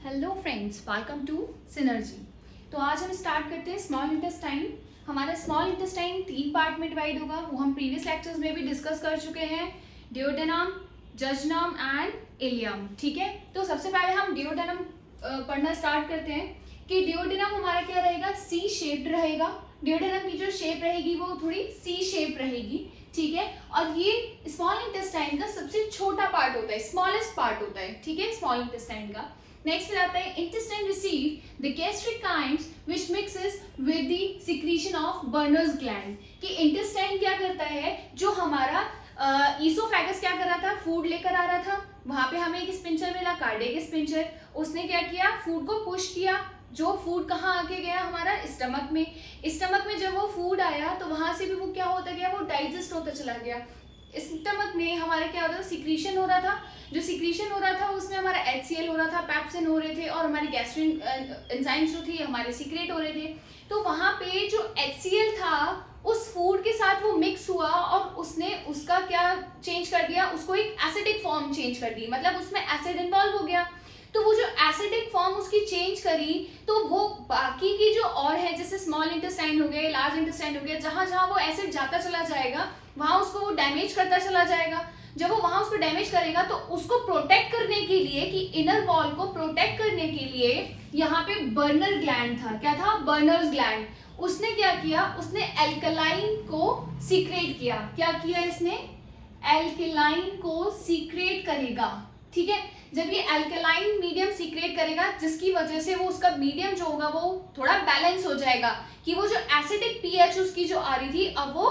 Hello friends, welcome to Synergy. तो आज हम स्टार्ट करते हैं स्मॉल इंटेस्टाइन। हमारा स्मॉल इंटेस्टाइन 3 पार्ट में डिवाइड होगा। वो हम प्रीवियस लेक्चर्स में भी डिस्कस कर चुके हैं, डिओडेनम, जजनम एंड इलियम। ठीक है, तो सबसे पहले हम डिओडेनम पढ़ना स्टार्ट करते हैं कि डिओडेनम हमारा क्या रहेगा, सी शेप्ड रहेगा। डिओडेनम की जो शेप रहेगी वो थोड़ी सी शेप रहेगी। ठीक है, और ये स्मॉल इंटेस्टाइन का सबसे छोटा पार्ट होता है, स्मॉलेस्ट पार्ट होता है। ठीक है, स्मॉल इंटेस्टाइन का। नेक्स्ट आता है intestine receive the gastric chymes which mixes with the secretion of Brunner's gland. कि इंटेस्टाइन क्या करता है, जो हमारा ईसोफेगस क्या कर रहा था, फूड लेकर आ रहा था, वहां पे हमें एक स्पिंचर मिला, कार्डियक स्पिंचर। उसने क्या किया, फूड को पुश किया। जो फूड कहाँ आके गया, हमारा स्टमक में। स्टमक में जब वो फूड आया तो वहां से भी वो क्या होता गया, वो डाइजेस्ट होता चला गया। स्टमक में हमारे क्या हो रहा था, सिक्रीशन हो रहा था। जो सिक्रीशन हो रहा था उसमें हमारा HCl हो रहा था, पैप्सिन हो रहे थे, और हमारी गैस्ट्रिन एंजाइम्स जो थी हमारे सीक्रेट हो रहे थे। तो वहां पे जो HCl था उस फूड के साथ वो मिक्स हुआ और उसने उसका क्या चेंज कर दिया, उसको एक एसिडिक फॉर्म चेंज कर दी, मतलब उसमें एसिड इन्वॉल्व हो गया। तो वो जो एसिडिक फॉर्म उसकी चेंज करी, तो वो बाकी की जो और है, जैसे स्मॉल इंटेस्टाइन हो गया, लार्ज इंटेस्टाइन हो गया, जहां जहां वो एसिड जाता चला जाएगा वहां उसको वो डैमेज करता चला जाएगा। जब वो वहां उसको डैमेज करेगा तो उसको प्रोटेक्ट करने के लिए, कि इनर वॉल को प्रोटेक्ट करने के लिए यहाँ पे बर्नर ग्लैंड था। क्या था, बर्नर्स ग्लैंड। उसने क्या किया, उसने एल्कलाइन को सीक्रेट किया। क्या किया इसने, एल्कलाइन को सीक्रेट करेगा। ठीक है, जब ये एल्कलाइन मीडियम सीक्रेट करेगा, जिसकी वजह से वो उसका मीडियम जो होगा वो थोड़ा बैलेंस हो जाएगा, कि वो जो एसिडिक पीएच उसकी जो आ रही थी अब वो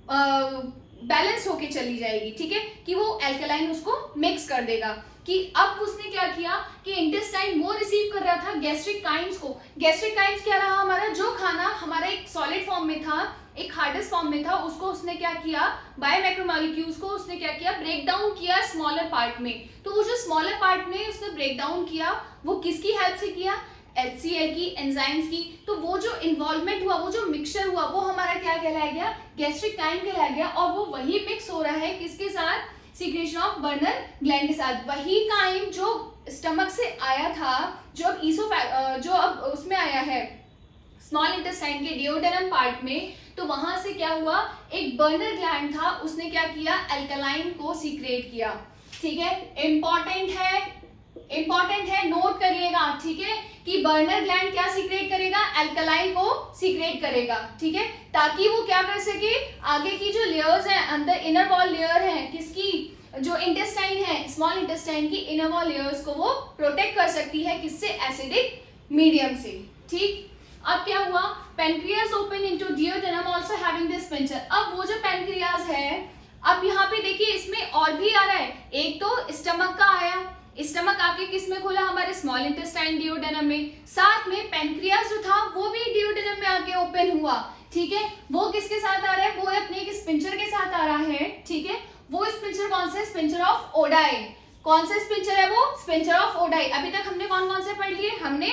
बैलेंस होके चली जाएगी। ठीक है, कि वो एल्कलाइन उसको मिक्स कर देगा। कि अब उसने क्या किया कि इंटेस्टाइन वो रिसीव कर रहा था गैस्ट्रिक काइम्स को। गैस्ट्रिक काइम्स क्या रहा, हमारा जो खाना हमारा एक सॉलिड फॉर्म में था, एक हार्डेस्ट फॉर्म में था, उसको उसने क्या किया, बायोमैक्रोमोलिक्यूल्स को उसने क्या किया, ब्रेक डाउन किया स्मॉलर पार्ट में। तो वो जो स्मॉलर पार्ट में उसने ब्रेक डाउन किया, वो किसकी हेल्प से किया, HCl की, एंजाइम्स की। तो वो जो इन्वॉल्वमेंट हुआ, वो जो मिक्सचर हुआ, वो हमारा क्या कहलाया गया, गैस्ट्रिक काइम कहलाया गया। और वो वही मिक्स हो रहा है किसके साथ, सीक्रेशन ऑफ बर्नर ग्लैंड के साथ। वही काइम जो स्टमक से आया था, जो अब उसमें आया है स्मॉल इंटेस्टाइन के डिओडेनम पार्ट में, तो वहां से क्या हुआ, एक बर्नर ग्लैंड था, उसने क्या किया, एल्कलाइन को सीक्रेट किया। ठीक है, इंपॉर्टेंट है, नोट करिएगा। ठीक है, कि बर्नर ग्लैंड क्या सीक्रेट करेगा, एल्कलाइन को सीक्रेट करेगा। ठीक है, ताकि वो क्या कर सके, आगे की जो लेयर्स हैं, अंदर इनर वॉल लेयर है किसकी, जो इंटेस्टाइन है, स्मॉल इंटेस्टाइन की इनर वॉल लेयर्स को वो प्रोटेक्ट कर सकती है, किससे, एसिडिक मीडियम से। ठीक, अब क्या हुआ, pancreas open into duodenum also having this sphincter. अब वो जो पेनक्रियाज है, अब यहाँ पे देखिए इसमें और भी आ रहा है। एक तो स्टमक का आया, स्टमक आके किस में खोला, हमारे स्मॉल इंटेस्टाइन डिओडेनम में। साथ में पेनक्रियाज जो था वो भी डिओडेनम में आके ओपन हुआ। ठीक है, वो किसके साथ आ रहा है, वो अपने एक स्पिंचर के साथ आ रहा है। ठीक है, वो स्पिंचर कौन सा, स्पिंचर ऑफ ओडाई। कौन सा स्पिंचर है वो, स्पिंचर ऑफ ओडाई। अभी तक हमने कौन कौन से पढ़ लिए, हमने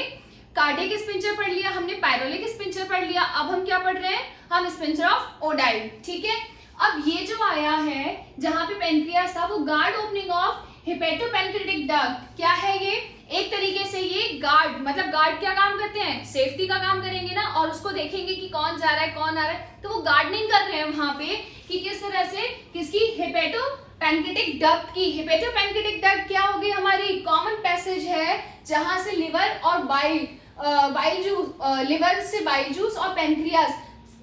कार्डियक स्पिंचर पढ़ लिया, हमने पायरोलिक स्पिंचर पढ़ लिया। अब हम क्या पढ़ रहे हैं, हम स्पिंचर ऑफ ओडाई। ठीक है, अब ये जो आया है जहां पे पेनक्रियाज था, वो गार्ड ओपनिंग ऑफ हेपेटोपेनक्रेटिक डक्ट। क्या है ये, एक तरीके से ये गार्ड, मतलब गार्ड क्या काम करते हैं, सेफ्टी का काम करेंगे ना, और उसको देखेंगे कि कौन जा रहा है कौन आ रहा है। तो वो गार्डनिंग कर रहे हैं वहां पे, कि किस तरह से, किसकी, हेपेटोपेनक्रेटिक डक्ट की। हेपेटोपेनक्रेटिक डक्ट क्या होगी, हमारी कॉमन पैसेज है जहां से लिवर और बाइल जूस, लिवर से बाइल जूस और पेनक्रियाज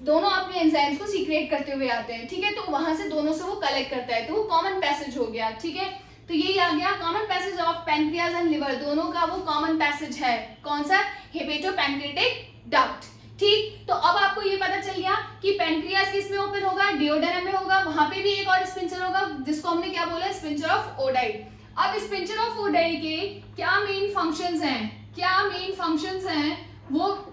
दोनों अपने एंजाइम्स को सीक्रेट करते हुए आते हैं। ठीक है, तो वहां से दोनों से वो कलेक्ट करता है, तो वो कॉमन पैसेज हो गया। ठीक है, तो यही आ गया common passage of pancreas and liver, दोनों का वो कॉमन पैसेज है। कौन सा, हेपेटोपेनक्रेटिक डक्ट। ठीक, तो अब आपको ये पता चल गया कि पेनक्रियाज किस में ओपन होगा, डिओडेनम में होगा। वहां पे भी एक और स्पिंचर होगा जिसको हमने क्या बोला, स्पिंचर ऑफ ओडाई। अब स्पिंचर ऑफ ओडाई के क्या मेन फंक्शंस हैं, वो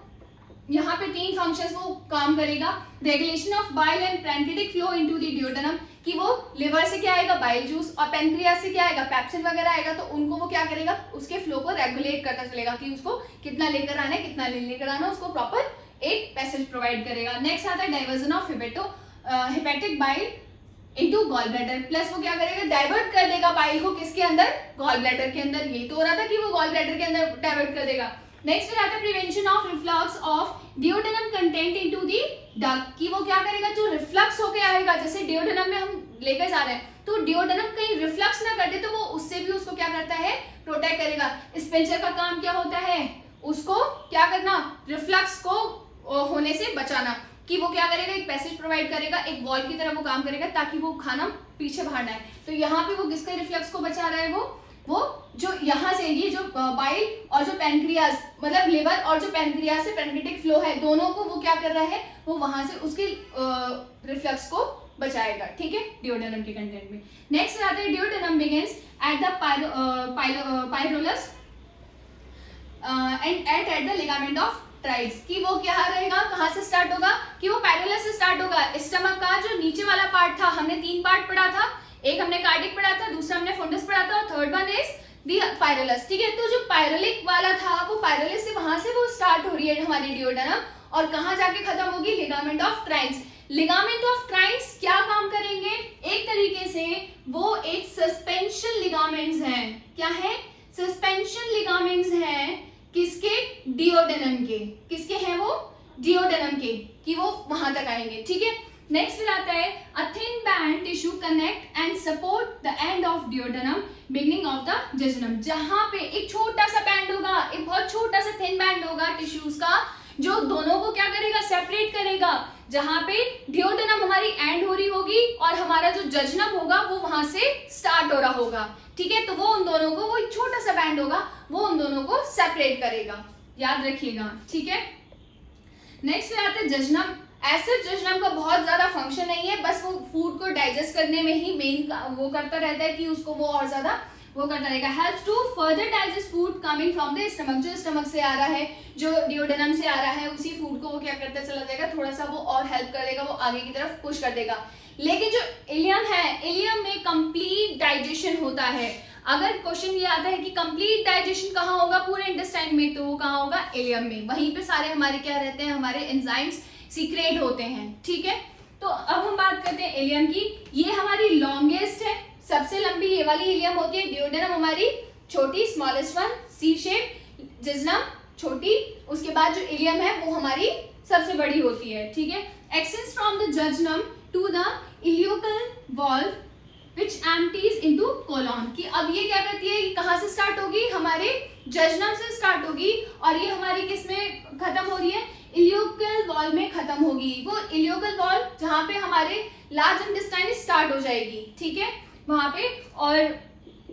यहाँ पे 3 फंक्शंस वो काम करेगा। Regulation of bile and pancreatic flow into the duodenum, कि वो लिवर से क्या आएगा, बाइल जूस, और पेनक्रियाज से क्या आएगा, पैप्सिन वगैरह आएगा। तो उनको वो क्या करेगा, उसके फ्लो को रेगुलेट करता चलेगा, कि उसको कितना लेकर आना है, कितना नहीं लेकर आना, उसको प्रॉपर एक पैसेज प्रोवाइड करेगा। नेक्स्ट आता है diversion of hepatic bile into gall bladder, plus वो क्या करेगा, डाइवर्ट कर देगा बाइल को किसके अंदर, गॉल ब्लैडर के अंदर। यही तो हो रहा था कि वो गॉल ब्लैडर के अंदर डाइवर्ट कर देगा। नेक्स्ट फिर आता है prevention of reflux of duodenum content into the duct, कि वो क्या करेगा, जो रिफ्लक्स होके आएगा, जैसे डिओडेनम में हम लेकर जा रहे हैं तो डिओडेनम कहीं रिफ्लक्स ना कर दे, तो वो उससे भी उसको क्या करता है, प्रोटेक्ट करेगा। स्पेंसर का काम क्या होता है, उसको क्या करना, रिफ्लक्स को होने से बचाना, कि वो क्या करेगा, एक पैसेज प्रोवाइड करेगा, एक वॉल की तरह वो काम करेगा ताकि वो खाना पीछे बाहर ना आए। तो यहाँ पे वो किसके रिफ्लक्स को बचा रहा है, वो जो यहाँ से ये जो बाइल और जो पैनक्रियाज मतलब लिवर और जो पैनक्रियाज से पैनक्रियाटिक फ्लो है, दोनों को वो क्या कर रहा है, वो वहां से उसके रिफ्लक्स को बचाएगा। ठीक है, डिओडेनम के कंटेंट में। नेक्स्ट आते हैं duodenum begins at the pylorus and at the ligament of Treitz, कि वो क्या रहेगा, कहाँ से स्टार्ट होगा, कि वो पाइरोलस से स्टार्ट होगा। स्टमक का जो नीचे वाला पार्ट था, हमने 3 पार्ट पढ़ा था, एक हमने कार्डिक पढ़ा था, दूसरा हमने फंडस पढ़ा था और थर्ड वन इज दी पाइरोलस। ठीक है, तो जो पाइरोलिक वाला था वो पाइरोलस से वहां से वो स्टार्ट हो रही है हमारी डिओडेनम, और कहाँ जाके खत्म होगी, ligament of triads. Ligament of triads क्या काम करेंगे, एक तरीके से वो एक सस्पेंशन लिगामेंट्स हैं। क्या है, सस्पेंशन लिगामेंट्स हैं, किसके, डिओडेनम के। किसके हैं वो, डिओडेनम के, कि वो वहां तक आएंगे। ठीक है, नेक्स्ट फिर आता है a thin band tissue connect and support the end of duodenum beginning of the jejunum, जहां पे एक छोटा सा बैंड होगा, एक बहुत छोटा सा थिन बैंड होगा टिश्यूज का, जो दोनों को क्या करेगा, सेपरेट करेगा, जहां पे डिओडेनम हमारी एंड हो रही होगी और हमारा जो जजनम होगा वो वहां से स्टार्ट हो रहा होगा। ठीक है, तो वो उन दोनों को, वो एक छोटा सा बैंड होगा, वो उन दोनों को सेपरेट करेगा, याद रखिएगा। ठीक है, नेक्स्ट में आते हैं जजनम। ऐसे जजनम का बहुत ज्यादा फंक्शन नहीं है, बस वो फूड को डाइजेस्ट करने में ही मेन वो करता रहता है, कि उसको वो और ज्यादा वो करता रहेगा। Helps to further digest food coming from the stomach, जो स्टमक से आ रहा है, जो डिओडेनम से आ रहा है, उसी फूड को वो क्या करता चला जाएगा, थोड़ा सा वो और हेल्प कर देगा, वो आगे की तरफ पुश कर देगा। लेकिन जो इलियम है, इलियम में कंप्लीट डाइजेशन होता है। अगर क्वेश्चन ये आता है कि कंप्लीट डाइजेशन कहाँ होगा पूरे इंटेस्टाइन में, तो वो कहाँ होगा, इलियम में। वहीं पे सारे हमारे क्या रहते हैं, हमारे एंजाइम्स सीक्रेट होते हैं। ठीक है, तो अब हम बात करते हैं इलियम की। ये हमारी लॉन्गेस्ट है, सबसे लंबी ये वाली इलियम होती है। डिओडेनम हमारी छोटी, स्मॉलेस्ट वन, सी शेप, जजनम छोटी, उसके बाद जो इलियम है वो हमारी सबसे बड़ी होती है। ठीक है, एक्सेस from the jejunum to the ileocecal valve which empties into colon, कि अब ये क्या करती है, कहाँ से स्टार्ट होगी, हमारे जजनम से स्टार्ट होगी, और ये हमारी किस में खत्म हो रही है, इलियोकल वॉल्व में खत्म होगी। वो इलियोकल वॉल्व जहाँ पे हमारे लार्ज इंटेस्टाइन स्टार्ट हो जाएगी। ठीक है, वहां पे, और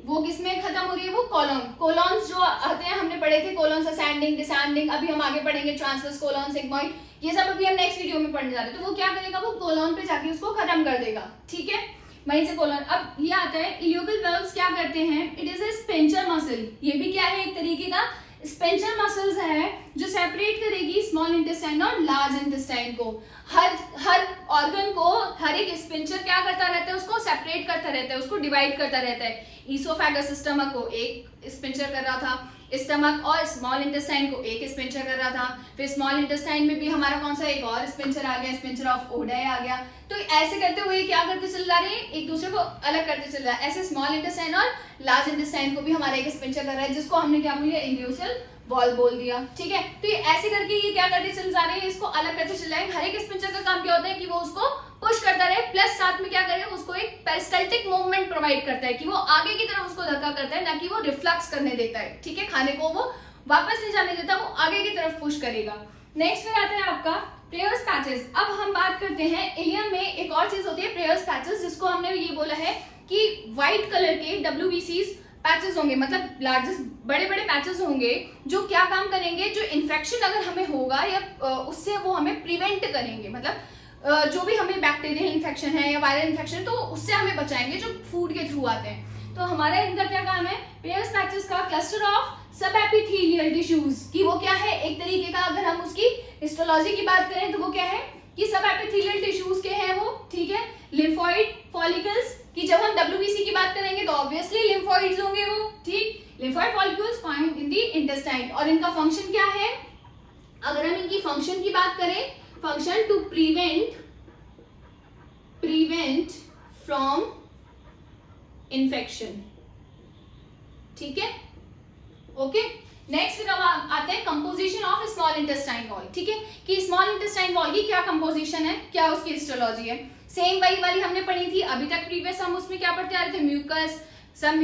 वो किस में खत्म हो रही है, वो कोलन। कोलॉन्स जो आते हैं, हमने पढ़े थे कोलॉन्स असेंडिंग, डिसेंडिंग, अभी हम आगे पढ़ेंगे ट्रांसवर्स कोलॉन, सिग्मॉइड, ये सब अभी हम नेक्स्ट वीडियो में पढ़ने जा रहे हैं। तो वो क्या करेगा, वो कोलॉन पे जाके उसको खत्म कर देगा। ठीक है, वहीं से कोलन। अब ये आता है इलियोकल वल्व्स क्या करते हैं, इट इज ए स्पेंचर मसल। ये भी क्या है, एक तरीके का स्पेंचर मसल्स है, जो सेपरेट करेगी स्मॉल इंटेस्टाइन और लार्ज इंटेस्टाइन को। हर ऑर्गन को हर एक स्पेंचर क्या करता रहता है, उसको सेपरेट करता रहता है, उसको डिवाइड करता रहता है। ईसोफेगस स्टमक को एक स्पेंचर कर रहा था, स्टमक और स्मॉल इंटेस्टाइन को एक स्पेंचर कर रहा था, फिर स्मॉल इंटेस्टाइन में भी हमारा कौन सा एक और स्पेंचर आ गया, स्पेंचर ऑफ ओडाई आ गया। तो ऐसे करते हुए क्या करते चल जा रहे हैं, एक दूसरे को अलग करते चल रहा है। ऐसे स्मॉल इंटेस्टाइन और लार्ज इंटेस्टाइन को भी हमारा एक स्पेंचर कर रहा है, जिसको हमने क्या बोल दिया, इलियोसल वॉल बोल दिया। ठीक है, तो ये ऐसे करके ये क्या करते चल जा रहे हैं, इसको अलग करते चल जाएंगे। हर एक स्पेंचर का काम क्या होता है कि वो उसको पुश करता रहे, प्लस साथ में क्या करे, उसको एक पेरिस्टल्टिक मूवमेंट प्रोवाइड करता है, कि वो आगे की तरफ उसको धक्का करता है, ना कि वो रिफ्लक्स करने देता है। ठीक है, खाने को वो वापस नहीं जाने देता, वो आगे की तरफ पुश करेगा। नेक्स्ट फिर आता है आपका प्रेयर्स पैचेस। अब हम बात करते हैं इलियम में एक और चीज होती है प्रेयर्स पैचेस, जिसको हमने ये बोला है कि व्हाइट कलर के WBCs पैचेस होंगे, मतलब लार्जेस्ट बड़े बड़े पैचेस होंगे, जो क्या काम करेंगे, जो इन्फेक्शन अगर हमें होगा या उससे वो हमें प्रिवेंट करेंगे, मतलब जो भी हमें बैक्टीरियल इन्फेक्शन है या वायरल इन्फेक्शन, तो उससे हमें बचाएंगे, जो फूड के थ्रू आते हैं। तो हमारा इनका क्या काम है, प्रेयर्स पैचेस का क्लस्टर ऑफ सब एपिथेलियल टिश्यूज, कि वो क्या है, एक तरीके का अगर हम उसकी हिस्टोलॉजी की बात करें तो वो क्या है कि सब एपिथेलियल टिश्यूज के हैं वो। ठीक है, लिम्फोइड फॉलिकल्स, कि जब हम WBC की बात करेंगे तो ऑब्वियसली लिम्फोइड्स होंगे वो। ठीक, lymphoid follicles found in the intestine, और इनका फंक्शन क्या है, अगर हम इनकी फंक्शन की बात करें, function to prevent from infection, ठीक है, ओके। नेक्स्ट फिर अब आते हैं composition of small intestine wall, ठीक है, कि स्मॉल इंटेस्टाइन वॉल की क्या कंपोजिशन है, क्या उसकी हिस्टोलॉजी है। सेम वही वाली हमने पढ़ी थी अभी तक प्रीवियस, हम उसमें क्या पढ़ते आ रहे थे, म्यूकस, सब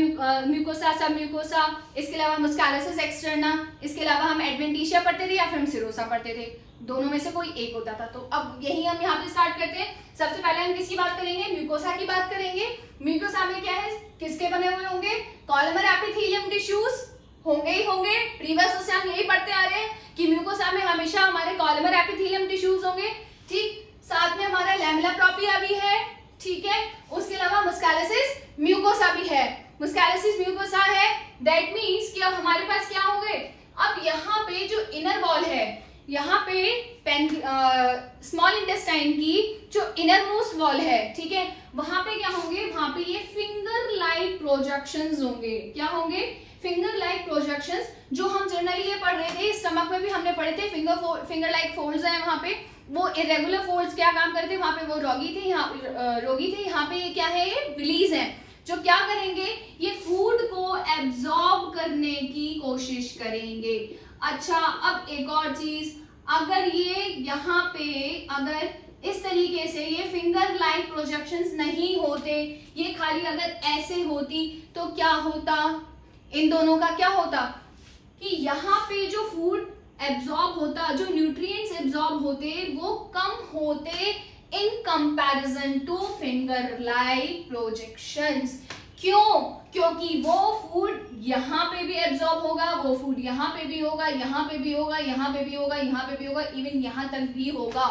म्यूकोसा, सब म्यूकोसा, इसके अलावा मुस्कैलिस एक्सटर्ना, इसके अलावा हम एडवेंटिशिया पढ़ते थे या फिर हम सिरोसा पढ़ते थे, दोनों में से कोई एक होता था। तो अब यही हम यहाँ पे स्टार्ट करते हैं। सबसे पहले हम किसकी बात करेंगे, म्यूकोसा की बात करेंगे। म्यूकोसा में क्या है, किसके बने हुए होंगे, कॉलमर एपिथेलियम टिश्यूज होंगे ही होंगे, प्रीवियस से हम यही पढ़ते आ रहे हैं कि म्यूकोसा में हमेशा हमारे कॉलमर एपिथेलियम टिश्यूज होंगे, ठीक, साथ में हमारा लैमेला प्रोपिया भी है, ठीक है, उसके अलावा मुस्कैलिस म्यूकोसा भी है, मुस्कैलिस म्यूकोसा है, दैट मींस कि अब हमारे पास क्या होंगे, अब यहाँ पे जो इनर वॉल है, यहाँ पे स्मॉल इंटेस्टाइन की जो इनर मोस्ट वॉल है, ठीक है, वहां पे क्या होंगे, वहां पे ये फिंगर लाइक प्रोजेक्शंस होंगे, क्या होंगे, फिंगर लाइक प्रोजेक्शंस, जो हम जनरली ये पढ़ रहे थे, स्टमक में भी हमने पढ़े थे, फिंगर लाइक फोल्ड्स हैं वहां पे, वो इरेगुलर फोल्ड्स क्या काम करते हैं, वहां पे वो रोगी थे, यहाँ पे ये क्या है, ये विलीज हैं, जो क्या करेंगे, ये फूड को एब्जॉर्ब करने की कोशिश करेंगे। अच्छा, अब एक और चीज, अगर ये यहाँ पे अगर इस तरीके से ये फिंगर लाइक प्रोजेक्शंस नहीं होते, ये खाली अगर ऐसे होती, तो क्या होता, इन दोनों का क्या होता कि यहाँ पे जो फूड एब्जॉर्ब होता, जो न्यूट्रिएंट्स एब्जॉर्ब होते, वो कम होते in comparison two finger like projections. क्यों, क्योंकि वो फूड यहाँ पे भी एब्जॉर्ब होगा, वो फूड यहाँ पे भी होगा, यहाँ पे भी होगा, यहाँ पे भी होगा, यहाँ पे भी होगा, इवन यहाँ तक भी होगा।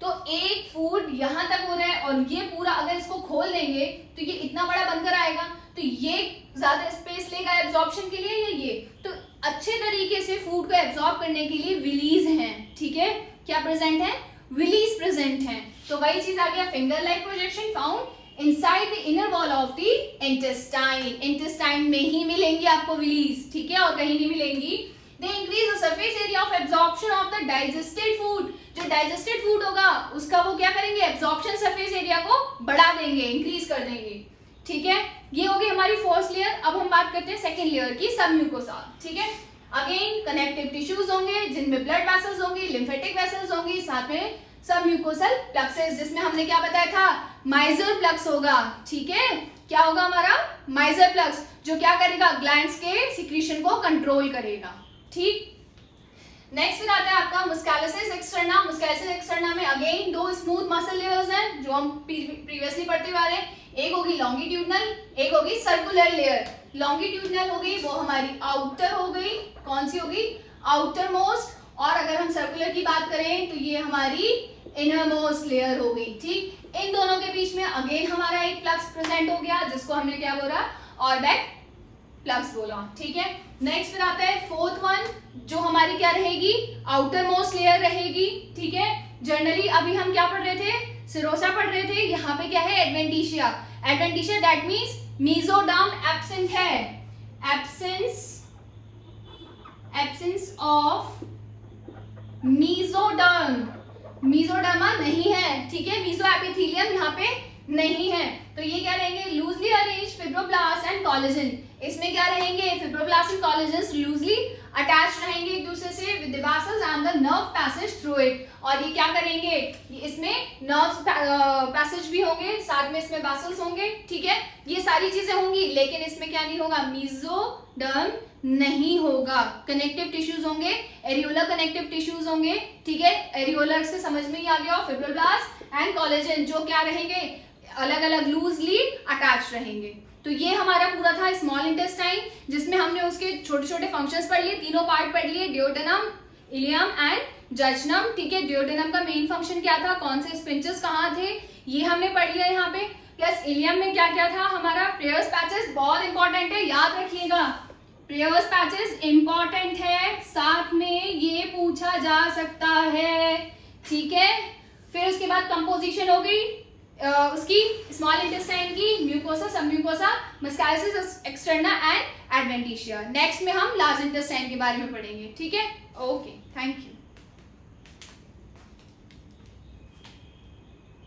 तो एक फूड यहाँ तक हो रहा है और ये पूरा अगर इसको खोल देंगे तो ये इतना बड़ा बनकर आएगा, तो ये ज्यादा स्पेस लेगा एब्जॉर्प्शन के लिए, या ये तो अच्छे तरीके से फूड को एब्जॉर्ब करने के लिए विलीज हैं, ठीक है, क्या प्रेजेंट है, विलीज प्रेजेंट हैं। तो वही चीज आ गया, finger like projection found inside the inner wall of the intestine, intestine में ही मिलेंगी आपको विलीज, ठीक है, और कहीं नहीं मिलेंगी। They increase the surface area of absorption of the digested food, जो डाइजेस्टेड फूड होगा उसका वो क्या करेंगे, एब्जॉर्प्शन सरफेस एरिया को बढ़ा देंगे, इंक्रीज कर देंगे, ठीक है। ये होगी हमारी फर्स्ट लेयर। अब हम बात करते हैं सेकंड लेयर की, सबम्यूकोसा, ठीक है। अगेन कनेक्टिव टिश्यूज होंगे जिनमें ब्लड वेसल्स होंगी, लिम्फेटिक वेसल्स होंगी, साथ में सबम्यूकोसल प्लक्सेस, जिसमें हमने क्या बताया था, माइजर प्लक्स होगा, ठीक है, क्या होगा हमारा माइजर प्लक्स, जो क्या करेगा, ग्लैंड्स के सिक्रीशन को कंट्रोल करेगा, ठीक। नेक्स्ट फिर आता है आपका मुस्कैलिस एक्सटर्ना। मुस्कैलिस एक्सटर्ना में अगेन दो स्मूथ मसल लेयर्स हैं जो हम प्रीवियसली पढ़ते हुए आ रहे हैं, एक होगी लॉन्गिट्यूडनल, एक होगी सर्कुलर लेयर। लॉन्गिट्यूडनल हो गई वो हमारी आउटर हो गई, कौन सी होगी, आउटर मोस्ट, और अगर हम सर्कुलर की बात करें तो ये हमारी इनर मोस्ट लेयर हो गई, ठीक। इन दोनों के बीच में अगेन हमारा एक प्लक्स प्रेजेंट हो गया, जिसको हमने क्या बोला, ऑर्बैक प्लक्स बोला, ठीक है। नेक्स्ट फिर आता है फोर्थ वन, जो हमारी क्या रहेगी, आउटर मोस्ट लेयर रहेगी, ठीक है। जनरली अभी हम क्या पढ़ रहे थे, सिरोसा पढ़ रहे थे, यहाँ पे क्या है, adventitia. Adventitia that means mesoderm absent है, एब्सेंस ऑफ मेसोडर्म, मेसोडर्मा नहीं है, ठीक है, मेसो एपिथेलियम यहाँ पे नहीं है, तो ये क्या रहेंगे, loosely arranged fibroblast and collagen. इसमें क्या रहेंगे, फिब्रोब्लास्ट एंड कोलेजन्स लूजली अटैच्ड रहेंगे एक दूसरे से with the vessels and the nerve passage through it, और ये क्या करेंगे, इसमें नर्व पैसेज भी होंगे, साथ में इसमें वेसल्स होंगे, ठीक है, ये सारी चीजें होंगी, लेकिन इसमें क्या नहीं होगा, मेसोडर्म नहीं होगा। कनेक्टिव टिश्यूज होंगे, एरियोलर कनेक्टिव टिश्यूज होंगे, ठीक है, एरियोलर से समझ में ही आ गया, फिब्रोब्लास्ट एंड कोलेजन जो क्या रहेंगे, अलग अलग लूजली अटैच रहेंगे। तो ये हमारा पूरा था स्मॉल इंटेस्टाइन, जिसमें हमने उसके छोटे छोटे फंक्शंस पढ़ लिए, तीनों पार्ट पढ़ लिए, ड्यूडेनम, इलियम एंड जजनम, ठीक है। ड्यूडेनम का मेन फंक्शन क्या था, कौन से स्पिंचेस कहाँ थे, ये हमने पढ़ लिया यहाँ पे। प्लस इलियम में क्या क्या था हमारा, प्रेयर्स पैचेस बहुत इंपॉर्टेंट है, याद रखिएगा, प्रेयर्स पैचेस इंपॉर्टेंट है, साथ में ये पूछा जा सकता है, ठीक है। फिर उसके बाद कंपोजिशन हो गई उसकी स्मॉल इंटेस्टाइन की, mucosa, submucosa, muscularis externa and adventitia. Next में हम लार्ज इंटेस्टाइन के बारे में पढ़ेंगे, ठीक है। Okay, thank you.